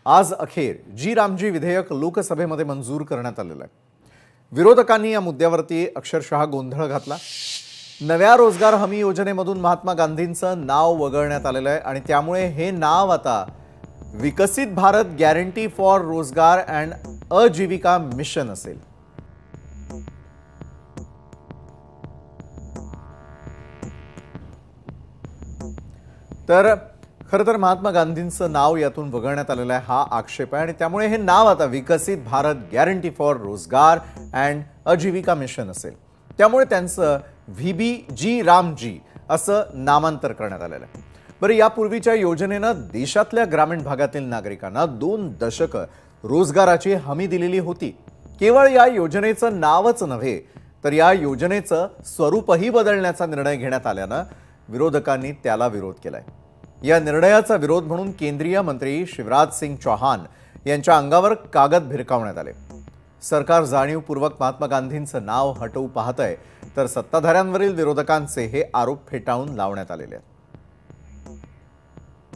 आज अखेर जी रामजी विधेयक लोकसभेमध्ये मंजूर करण्यात आलेलं आहे। विरोधकांनी या मुद्द्यावरती अक्षरशः गोंधळ घातला। नव्या रोजगार हमी योजनेमधून महात्मा गांधींचं नाव वगळण्यात आलेलं आहे आणि त्यामुळे हे नाव आता विकसित भारत गॅरंटी फॉर रोजगार अँड आजीविका मिशन असेल। तर खरं तर महात्मा गांधींचं नाव यातून वगळण्यात आलेलं आहे हा आक्षेप आहे आणि त्यामुळे हे नाव आता विकसित भारत गॅरंटी फॉर रोजगार अँड आजीविका मिशन असेल। त्यामुळे त्यांचं जी रामजी असं नामांतर करण्यात आलेलं आहे। बरं, यापूर्वीच्या योजनेनं देशातल्या ग्रामीण भागातील नागरिकांना 2 दशकं रोजगाराची हमी दिलेली होती। केवळ या योजनेचं नावच नव्हे तर या योजनेचं स्वरूपही बदलण्याचा निर्णय घेण्यात आल्यानं विरोधकांनी त्याला विरोध केलाय। या निर्णयाचा विरोध म्हणून केंद्रीय मंत्री शिवराज सिंग चौहान यांच्या अंगावर कागद भिरकावण्यात आले। सरकार जाणीवपूर्वक महात्मा गांधींचं नाव हटवू पाहतंय तर सत्ताधाऱ्यांवरील विरोधकांचे हे आरोप फेटाळून लावण्यात आलेले आहेत।